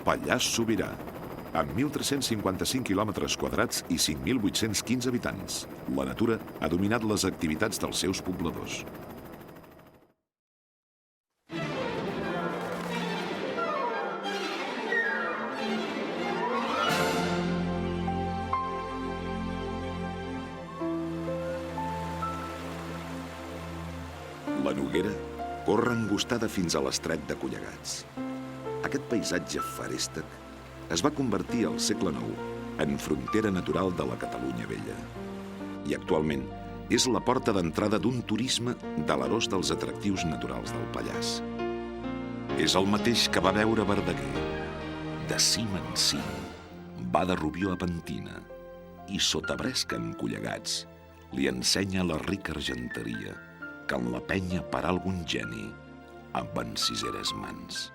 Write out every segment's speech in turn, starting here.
Pallars Sobirà, amb 1.355 quilòmetres quadrats i 5.815 habitants. La natura ha dominat les activitats dels seus pobladors. La Noguera corre angostada fins a l'estret de Collegats. Aquest paisatge feréstec es va convertir al segle IX en frontera natural de la Catalunya Vella. I actualment és la porta d'entrada d'un turisme delerós dels atractius naturals del Pallars. És el mateix que va veure Verdaguer. De cim en cim, va de Rubió a Pentina i sota Bresca en Collegats li ensenya la rica argenteria que en la penya parà algun geni amb enciseres mans.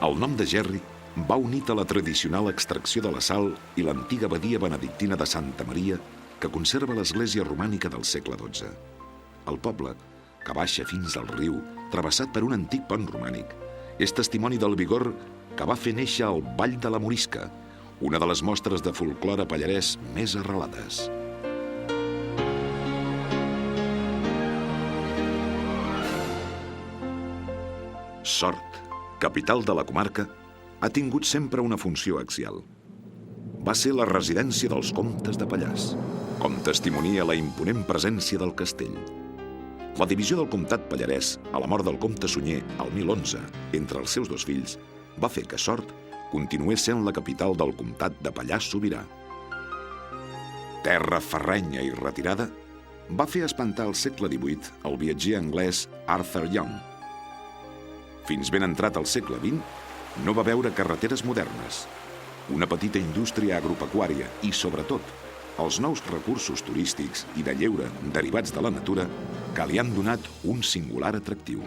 El nom de Gerri va unit a la tradicional extracció de la sal i l'antiga abadia benedictina de Santa Maria que conserva l'església romànica del segle XII. El poble, que baixa fins al riu, travessat per un antic pont romànic, és testimoni del vigor que va fer néixer el Ball de la Morisca, una de les mostres de folklore pallarès més arrelades. Sort, capital de la comarca, ha tingut sempre una funció axial. Va ser la residència dels comtes de Pallars, com testimonia la imponent presència del castell. La divisió del comtat pallarès, a la mort del comte Sunyer al 1011, entre els seus dos fills, va fer que Sort continués sent la capital del comtat de Pallars Sobirà. Terra ferrenya i retirada, va fer espantar al segle XVIII el viatger anglès Arthur Young. Fins ben entrat al segle XX, no va veure carreteres modernes, una petita indústria agropecuària i, sobretot, els nous recursos turístics i de lleure derivats de la natura que li han donat un singular atractiu.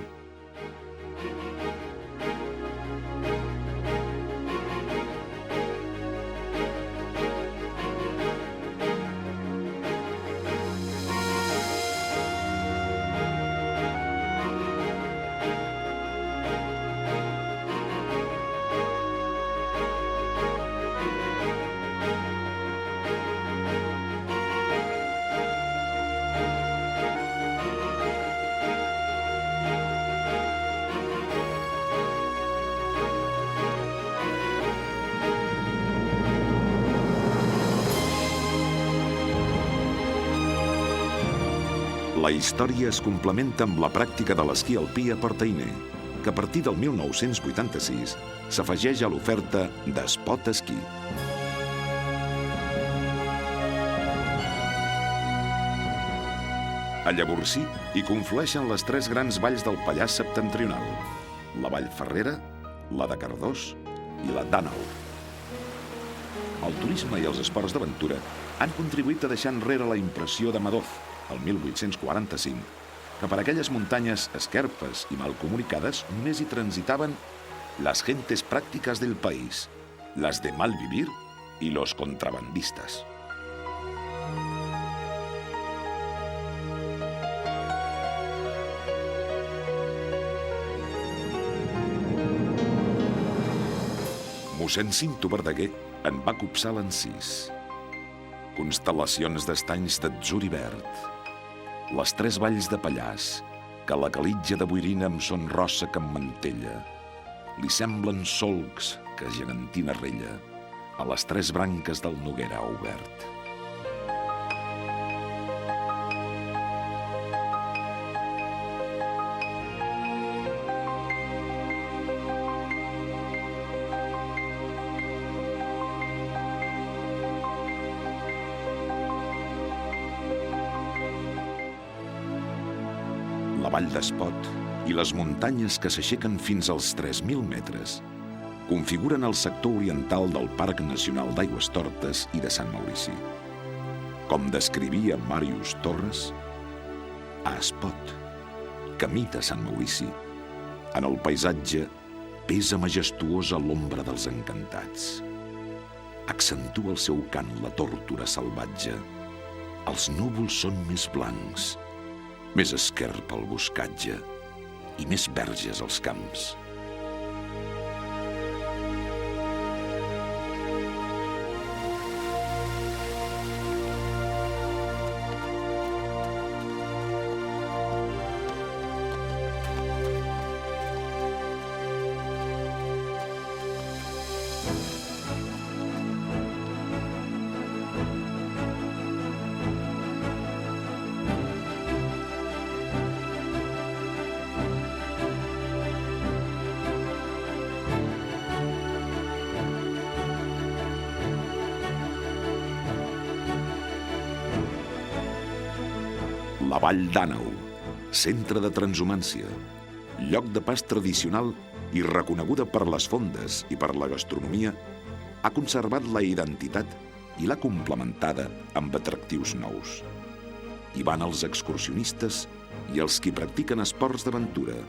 La història es complementa amb la pràctica de l'esquí alpí a Portainer, que a partir del 1986 s'afegeix a l'oferta d'Espot Esquí. A Llavorsí hi conflueixen les tres grans valls del Pallars septentrional, la Vall Ferrera, la de Cardós i la d'Àneu. El turisme i els esports d'aventura han contribuït a deixar enrere la impressió de Madoz, el 1845, que per aquelles muntanyes esquerpes i mal comunicades només hi transitaven las gentes prácticas del país, las de mal vivir y los contrabandistas. Mossèn Cinto Verdaguer en va copsar l'encís. Constel·lacions d'estanys d'atzur i verd. Les tres valls de Pallars, que la calitja de boirina amb son rossa que emmantella, li semblen solcs que gegantina rella a les tres branques del Noguera obert. La vall d'Espot i les muntanyes que s'aixequen fins als 3.000 metres configuren el sector oriental del Parc Nacional d'Aigüestortes i de Sant Maurici. Com descrivia Màrius Torres, a Espot, camí de Sant Maurici, en el paisatge pesa majestuosa l'ombra dels encantats. Accentua el seu cant la tórtora salvatge. Els núvols són més blancs, més esquerp el boscatge i més verges els camps. La Vall d'Àneu, centre de transhumància, lloc de pas tradicional i reconeguda per les fondes i per la gastronomia, ha conservat la identitat i l'ha complementada amb atractius nous. Hi van els excursionistes i els qui practiquen esports d'aventura.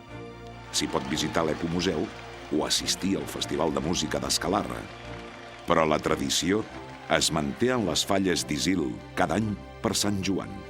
S'hi pot visitar l'Ecomuseu o assistir al Festival de Música d'Escalarra. Però la tradició es manté en les falles d'Isil cada any per Sant Joan.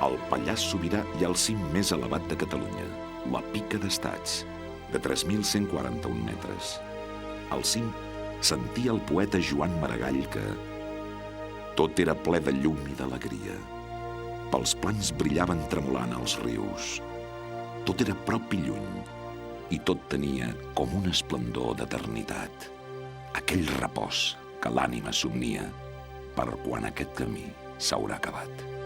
Al Pallars Sobirà hi ha el cim més elevat de Catalunya, la Pica d'Estats, de 3.141 metres. Al cim sentia el poeta Joan Maragall que tot era ple de llum i d'alegria. Pels plans brillaven tremolant els rius. Tot era prop i lluny, i tot tenia com un esplendor d'eternitat. Aquell repòs que l'ànima somnia per quan aquest camí s'haurà acabat.